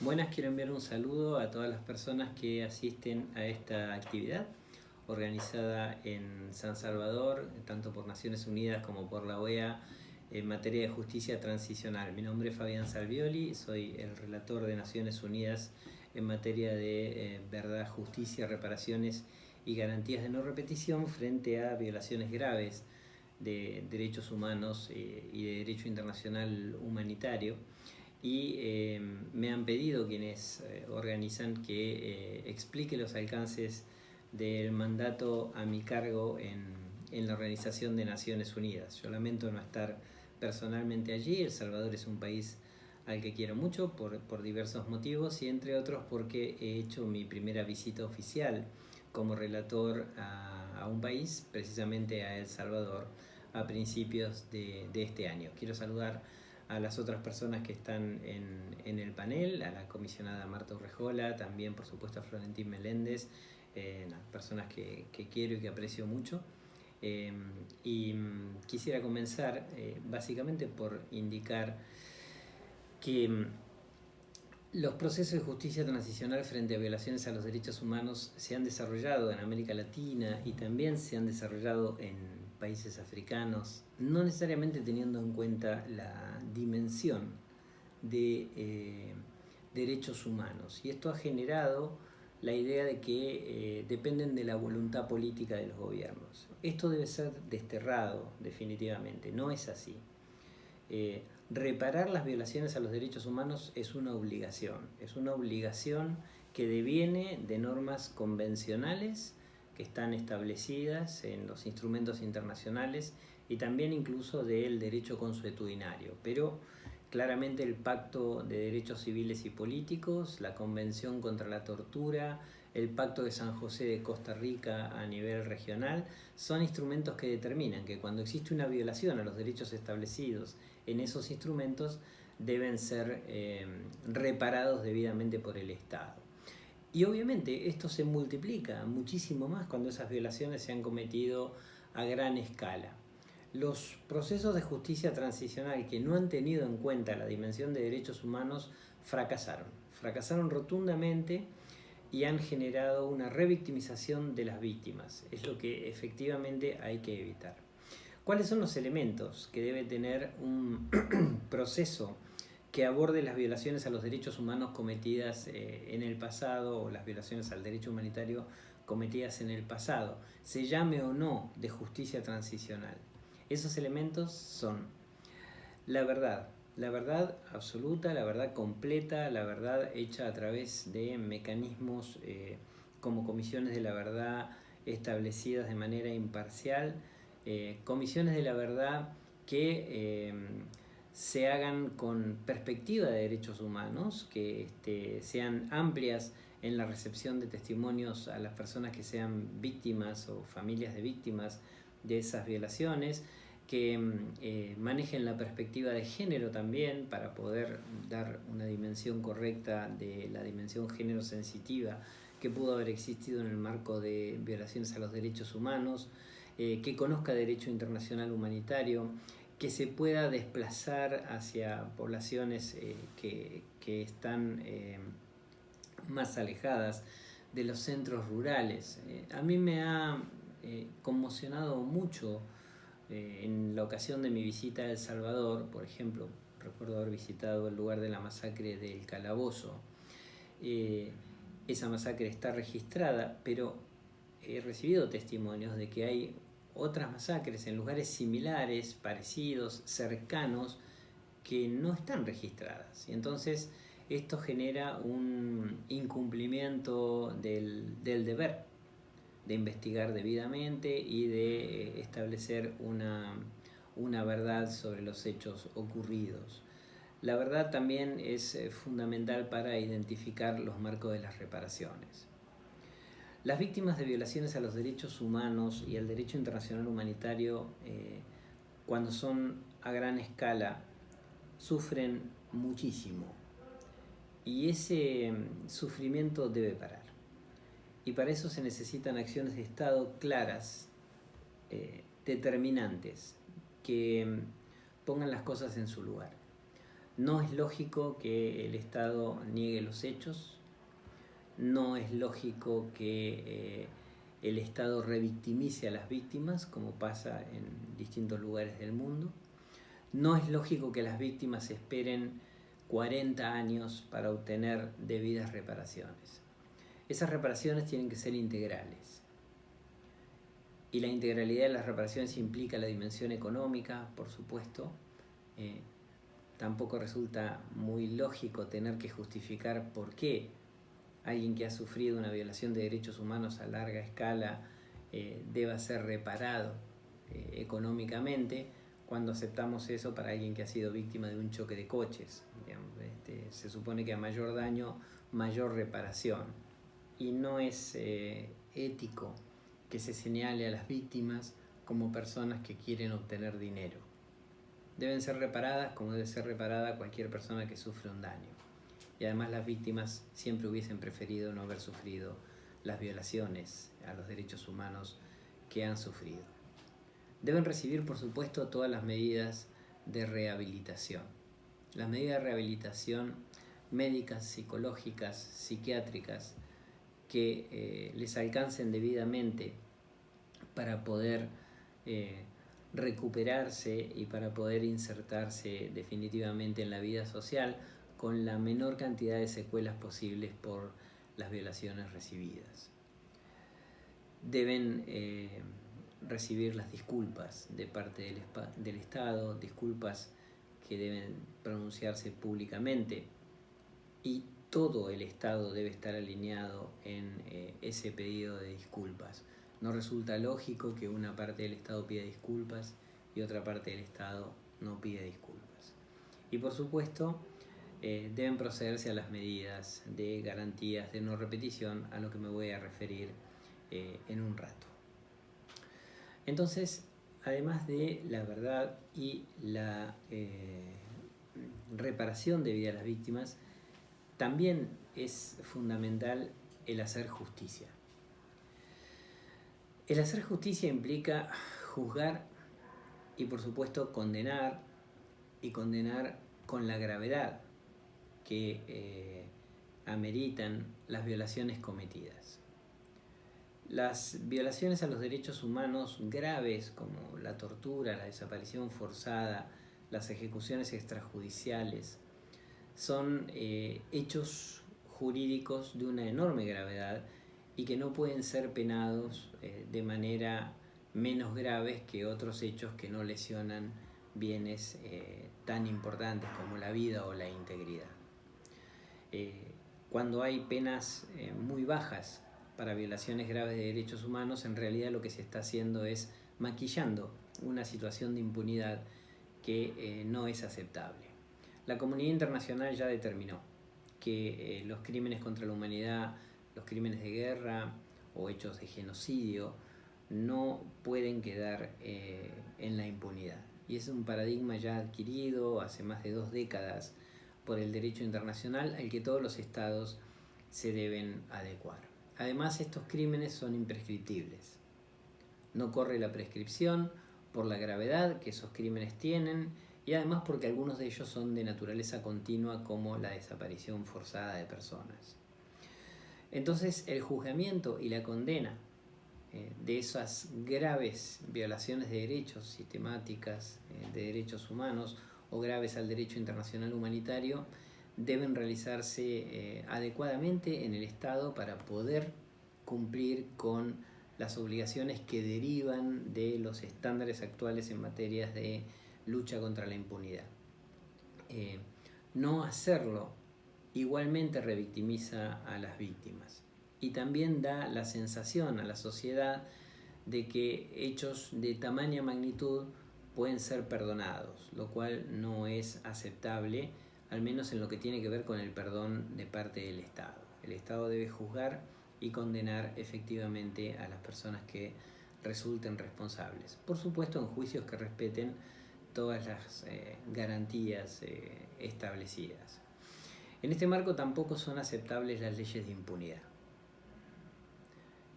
Buenas, quiero enviar un saludo a todas las personas que asisten a esta actividad organizada en San Salvador, tanto por Naciones Unidas como por la OEA, en materia de justicia transicional. Mi nombre es Fabián Salvioli, soy el relator de Naciones Unidas en materia de verdad, justicia, reparaciones y garantías de no repetición frente a violaciones graves de derechos humanos y de derecho internacional humanitario. Y me han pedido quienes organizan que explique los alcances del mandato a mi cargo en la Organización de Naciones Unidas. Yo lamento no estar personalmente allí. El Salvador es un país al que quiero mucho por diversos motivos y entre otros porque he hecho mi primera visita oficial como relator a un país, precisamente a El Salvador, a principios de este año. Quiero saludar a las otras personas que están en el panel, a la comisionada Marta Urrejola, también por supuesto a Florentín Meléndez, personas que quiero y que aprecio mucho. Quisiera comenzar básicamente por indicar que los procesos de justicia transicional frente a violaciones a los derechos humanos se han desarrollado en América Latina y también se han desarrollado en países africanos, no necesariamente teniendo en cuenta la dimensión de derechos humanos. Y esto ha generado la idea de que dependen de la voluntad política de los gobiernos. Esto debe ser desterrado definitivamente, no es así. Reparar las violaciones a los derechos humanos es una obligación que deviene de normas convencionales que están establecidas en los instrumentos internacionales y también incluso del derecho consuetudinario, pero claramente el Pacto de Derechos Civiles y Políticos, la Convención contra la Tortura, el Pacto de San José de Costa Rica a nivel regional, son instrumentos que determinan que cuando existe una violación a los derechos establecidos en esos instrumentos deben ser reparados debidamente por el Estado. Y obviamente esto se multiplica muchísimo más cuando esas violaciones se han cometido a gran escala. Los procesos de justicia transicional que no han tenido en cuenta la dimensión de derechos humanos fracasaron rotundamente y han generado una revictimización de las víctimas. Es lo que efectivamente hay que evitar. ¿Cuáles son los elementos que debe tener un proceso que aborde las violaciones a los derechos humanos cometidas en el pasado o las violaciones al derecho humanitario cometidas en el pasado, se llame o no de justicia transicional? Esos elementos son la verdad absoluta, la verdad completa, la verdad hecha a través de mecanismos como comisiones de la verdad establecidas de manera imparcial, comisiones de la verdad que se hagan con perspectiva de derechos humanos, que sean amplias en la recepción de testimonios a las personas que sean víctimas o familias de víctimas de esas violaciones, que manejen la perspectiva de género también para poder dar una dimensión correcta de la dimensión género sensitiva que pudo haber existido en el marco de violaciones a los derechos humanos, que conozca derecho internacional humanitario, que se pueda desplazar hacia poblaciones que están más alejadas de los centros rurales. A mí me ha conmocionado mucho en la ocasión de mi visita a El Salvador, por ejemplo. Recuerdo haber visitado el lugar de la masacre del Calabozo. Esa masacre está registrada, pero he recibido testimonios de que hay otras masacres en lugares similares, parecidos, cercanos, que no están registradas. Y entonces esto genera un incumplimiento del deber de investigar debidamente y de establecer una verdad sobre los hechos ocurridos. La verdad también es fundamental para identificar los marcos de las reparaciones. Las víctimas de violaciones a los derechos humanos y al derecho internacional humanitario, cuando son a gran escala, sufren muchísimo. Y ese sufrimiento debe parar. Y para eso se necesitan acciones de Estado claras, determinantes, que pongan las cosas en su lugar. No es lógico que el Estado niegue los hechos, no es lógico que el Estado revictimice a las víctimas, como pasa en distintos lugares del mundo. No es lógico que las víctimas esperen 40 años para obtener debidas reparaciones. Esas reparaciones tienen que ser integrales. Y la integralidad de las reparaciones implica la dimensión económica, por supuesto. Tampoco resulta muy lógico tener que justificar por qué alguien que ha sufrido una violación de derechos humanos a larga escala deba ser reparado económicamente, cuando aceptamos eso para alguien que ha sido víctima de un choque de coches. Se supone que a mayor daño, mayor reparación. Y no es ético que se señale a las víctimas como personas que quieren obtener dinero. Deben ser reparadas como debe ser reparada cualquier persona que sufre un daño. Y además las víctimas siempre hubiesen preferido no haber sufrido las violaciones a los derechos humanos que han sufrido. Deben recibir, por supuesto, todas las medidas de rehabilitación. Las medidas de rehabilitación médicas, psicológicas, psiquiátricas, que les alcancen debidamente para poder recuperarse y para poder insertarse definitivamente en la vida social con la menor cantidad de secuelas posibles por las violaciones recibidas. Deben recibir las disculpas de parte del Estado, disculpas que deben pronunciarse públicamente, y todo el Estado debe estar alineado en ese pedido de disculpas. No resulta lógico que una parte del Estado pida disculpas y otra parte del Estado no pida disculpas. Y por supuesto, deben procederse a las medidas de garantías de no repetición, a lo que me voy a referir en un rato. Entonces, además de la verdad y la reparación debida a las víctimas, también es fundamental el hacer justicia. El hacer justicia implica juzgar y, por supuesto, condenar, y condenar con la gravedad que ameritan las violaciones cometidas. Las violaciones a los derechos humanos graves, como la tortura, la desaparición forzada, las ejecuciones extrajudiciales, son hechos jurídicos de una enorme gravedad y que no pueden ser penados de manera menos graves que otros hechos que no lesionan bienes tan importantes como la vida o la integridad. Cuando hay penas muy bajas para violaciones graves de derechos humanos, en realidad lo que se está haciendo es maquillando una situación de impunidad que no es aceptable. La comunidad internacional ya determinó que los crímenes contra la humanidad, los crímenes de guerra o hechos de genocidio no pueden quedar en la impunidad. Y es un paradigma ya adquirido hace más de 2 décadas por el derecho internacional al que todos los estados se deben adecuar. Además, estos crímenes son imprescriptibles. No corre la prescripción por la gravedad que esos crímenes tienen y además porque algunos de ellos son de naturaleza continua, como la desaparición forzada de personas. Entonces, el juzgamiento y la condena de esas graves violaciones de derechos sistemáticas de derechos humanos o graves al derecho internacional humanitario deben realizarse adecuadamente en el Estado para poder cumplir con las obligaciones que derivan de los estándares actuales en materias de lucha contra la impunidad. No hacerlo igualmente revictimiza a las víctimas y también da la sensación a la sociedad de que hechos de tamaña magnitud pueden ser perdonados, lo cual no es aceptable, al menos en lo que tiene que ver con el perdón de parte del Estado. El Estado debe juzgar y condenar efectivamente a las personas que resulten responsables. Por supuesto, en juicios que respeten todas las garantías establecidas. En este marco tampoco son aceptables las leyes de impunidad.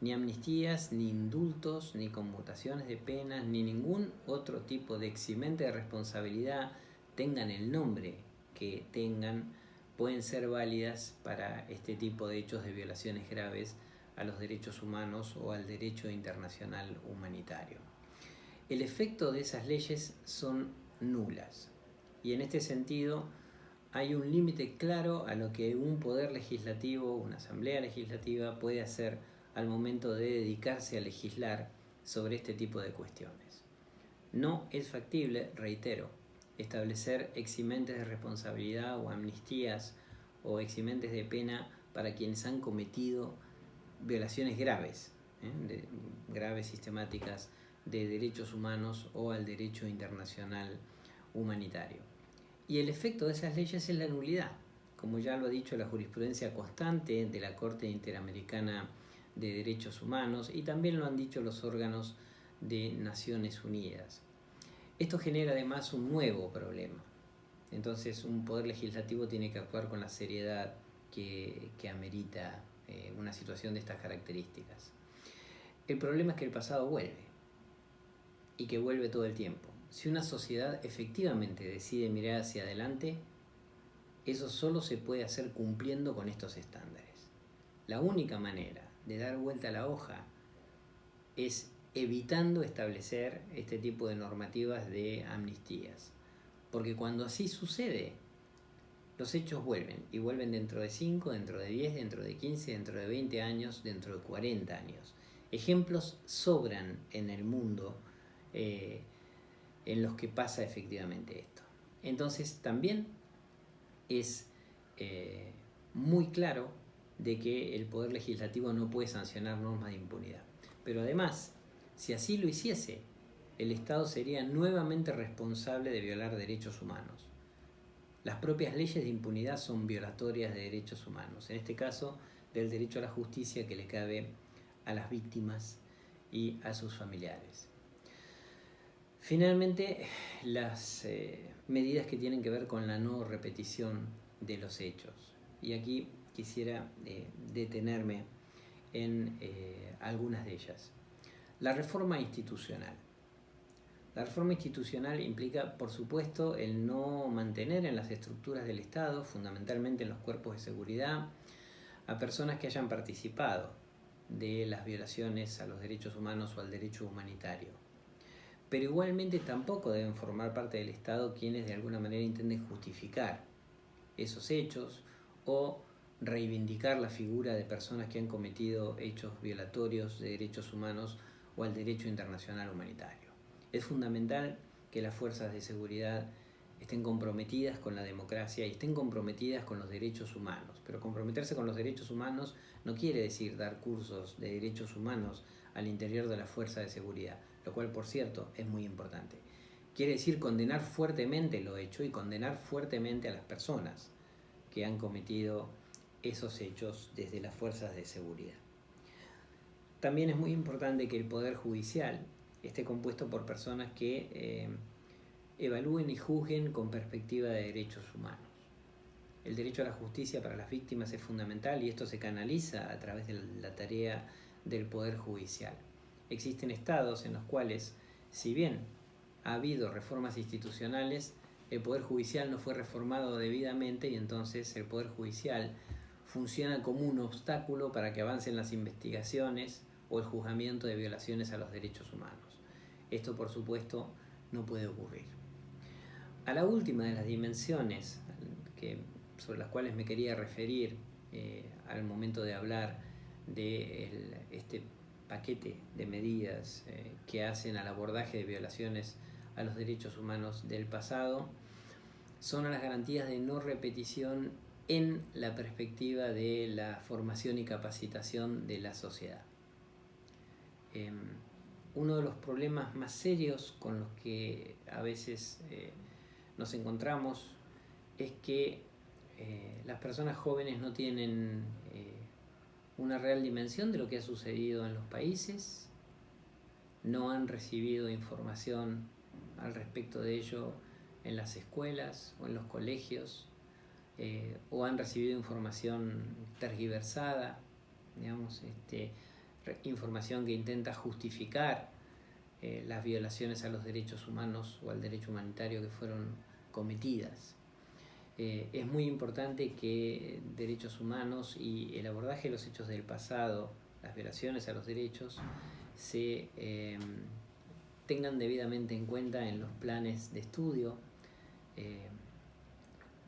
Ni amnistías, ni indultos, ni conmutaciones de penas, ni ningún otro tipo de eximente de responsabilidad, tengan el nombre que tengan pueden ser válidas para este tipo de hechos de violaciones graves a los derechos humanos o al derecho internacional humanitario. El efecto de esas leyes son nulas y en este sentido hay un límite claro a lo que un poder legislativo, una asamblea legislativa puede hacer al momento de dedicarse a legislar sobre este tipo de cuestiones. No es factible, reitero, establecer eximentes de responsabilidad o amnistías o eximentes de pena para quienes han cometido violaciones graves, graves sistemáticas de derechos humanos o al derecho internacional humanitario. Y el efecto de esas leyes es la nulidad, como ya lo ha dicho la jurisprudencia constante de la Corte Interamericana de Derechos Humanos y también lo han dicho los órganos de Naciones Unidas. Esto genera además un nuevo problema. Entonces un poder legislativo tiene que actuar con la seriedad que amerita una situación de estas características. El problema es que el pasado vuelve y que vuelve todo el tiempo. Si una sociedad efectivamente decide mirar hacia adelante, eso solo se puede hacer cumpliendo con estos estándares. La única manera de dar vuelta a la hoja es evitando establecer este tipo de normativas de amnistías. Porque cuando así sucede, los hechos vuelven, y vuelven dentro de 5, dentro de 10, dentro de 15, dentro de 20 años, dentro de 40 años. Ejemplos sobran en el mundo en los que pasa efectivamente esto. Entonces también es muy claro de que el Poder Legislativo no puede sancionar normas de impunidad. Pero además, si así lo hiciese, el Estado sería nuevamente responsable de violar derechos humanos. Las propias leyes de impunidad son violatorias de derechos humanos, en este caso del derecho a la justicia que le cabe a las víctimas y a sus familiares. Finalmente, las medidas que tienen que ver con la no repetición de los hechos. Y aquí quisiera detenerme en algunas de ellas. La reforma institucional. La reforma institucional implica, por supuesto, el no mantener en las estructuras del Estado, fundamentalmente en los cuerpos de seguridad, a personas que hayan participado de las violaciones a los derechos humanos o al derecho humanitario. Pero igualmente tampoco deben formar parte del Estado quienes de alguna manera intenten justificar esos hechos o reivindicar la figura de personas que han cometido hechos violatorios de derechos humanos o al derecho internacional humanitario. Es fundamental que las fuerzas de seguridad estén comprometidas con la democracia y estén comprometidas con los derechos humanos. Pero comprometerse con los derechos humanos no quiere decir dar cursos de derechos humanos al interior de la fuerza de seguridad, lo cual, por cierto, es muy importante. Quiere decir condenar fuertemente lo hecho y condenar fuertemente a las personas que han cometido esos hechos desde las fuerzas de seguridad. También es muy importante que el Poder Judicial esté compuesto por personas que evalúen y juzguen con perspectiva de derechos humanos. El derecho a la justicia para las víctimas es fundamental y esto se canaliza a través de la tarea del Poder Judicial. Existen estados en los cuales, si bien ha habido reformas institucionales, el Poder Judicial no fue reformado debidamente y entonces el Poder Judicial funciona como un obstáculo para que avancen las investigaciones o el juzgamiento de violaciones a los derechos humanos. Esto, por supuesto, no puede ocurrir. A la última de las dimensiones sobre las cuales me quería referir al momento de hablar de este paquete de medidas que hacen al abordaje de violaciones a los derechos humanos del pasado, son las garantías de no repetición en la perspectiva de la formación y capacitación de la sociedad. Uno de los problemas más serios con los que a veces nos encontramos es que las personas jóvenes no tienen una real dimensión de lo que ha sucedido en los países, no han recibido información al respecto de ello en las escuelas o en los colegios, o han recibido información tergiversada, digamos, información que intenta justificar las violaciones a los derechos humanos o al derecho humanitario que fueron cometidas. Es muy importante que derechos humanos y el abordaje de los hechos del pasado, las violaciones a los derechos, se tengan debidamente en cuenta en los planes de estudio,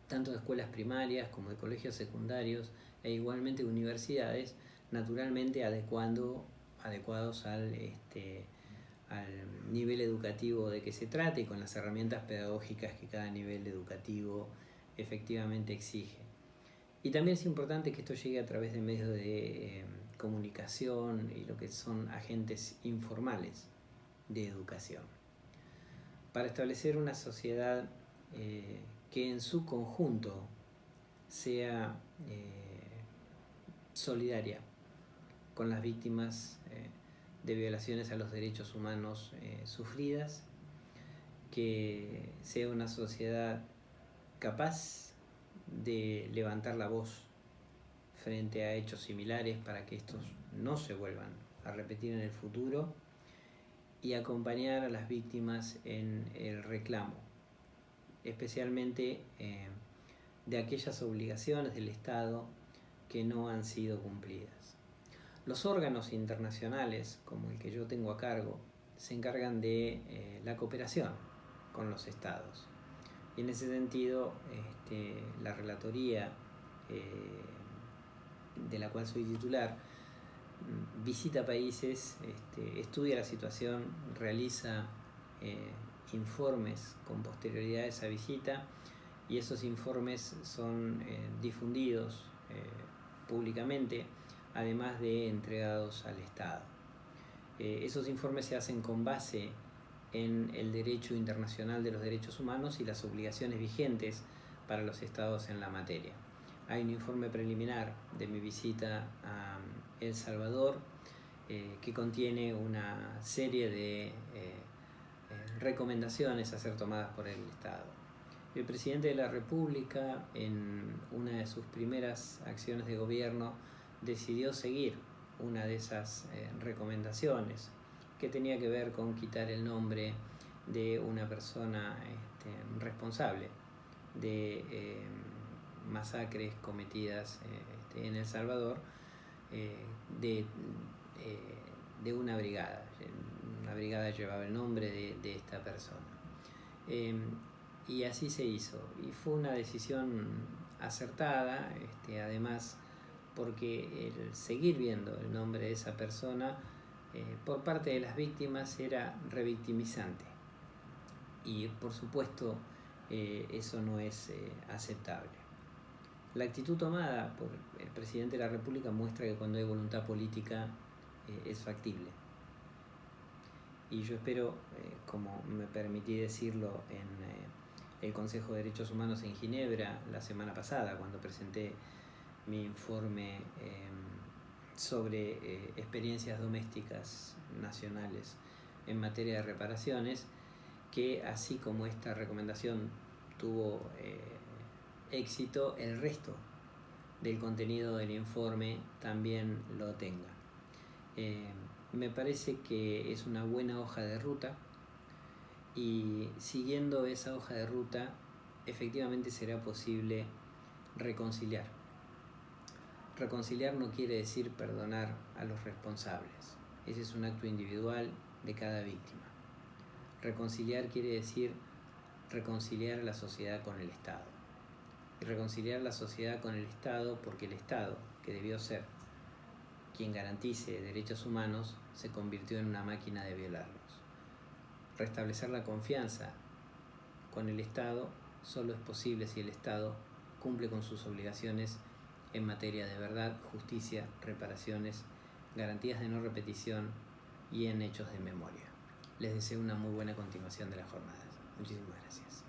tanto de escuelas primarias como de colegios secundarios e igualmente de universidades, naturalmente adecuados al nivel educativo de que se trate y con las herramientas pedagógicas que cada nivel educativo efectivamente exige. Y también es importante que esto llegue a través de medios de comunicación y lo que son agentes informales de educación, para establecer una sociedad que en su conjunto sea solidaria con las víctimas de violaciones a los derechos humanos sufridas, que sea una sociedad capaz de levantar la voz frente a hechos similares para que estos no se vuelvan a repetir en el futuro, y acompañar a las víctimas en el reclamo, especialmente de aquellas obligaciones del Estado que no han sido cumplidas. Los órganos internacionales, como el que yo tengo a cargo, se encargan de la cooperación con los estados. Y en ese sentido, la relatoría de la cual soy titular visita países, estudia la situación, realiza informes con posterioridad a esa visita, y esos informes son difundidos públicamente, además de entregados al Estado. Esos informes se hacen con base en el derecho internacional de los derechos humanos y las obligaciones vigentes para los estados en la materia. Hay un informe preliminar de mi visita a El Salvador que contiene una serie de recomendaciones a ser tomadas por el Estado. El presidente de la República, en una de sus primeras acciones de gobierno, decidió seguir una de esas recomendaciones, que tenía que ver con quitar el nombre de una persona responsable de masacres cometidas en El Salvador, de una brigada. Una brigada llevaba el nombre de esta persona. Y así se hizo, y fue una decisión acertada, además porque el seguir viendo el nombre de esa persona por parte de las víctimas era revictimizante, y por supuesto eso no es aceptable. La actitud tomada por el presidente de la República muestra que cuando hay voluntad política es factible, y yo espero, como me permití decirlo en el Consejo de Derechos Humanos en Ginebra la semana pasada, cuando presenté mi informe sobre experiencias domésticas nacionales en materia de reparaciones, que así como esta recomendación tuvo éxito, el resto del contenido del informe también lo tenga. Me parece que es una buena hoja de ruta, y siguiendo esa hoja de ruta efectivamente será posible reconciliar. Reconciliar no quiere decir perdonar a los responsables, ese es un acto individual de cada víctima. Reconciliar quiere decir reconciliar a la sociedad con el Estado, y reconciliar la sociedad con el Estado porque el Estado, que debió ser quien garantice derechos humanos, se convirtió en una máquina de violarlos. Restablecer la confianza con el Estado solo es posible si el Estado cumple con sus obligaciones en materia de verdad, justicia, reparaciones, garantías de no repetición y en hechos de memoria. Les deseo una muy buena continuación de la jornada. Muchísimas gracias.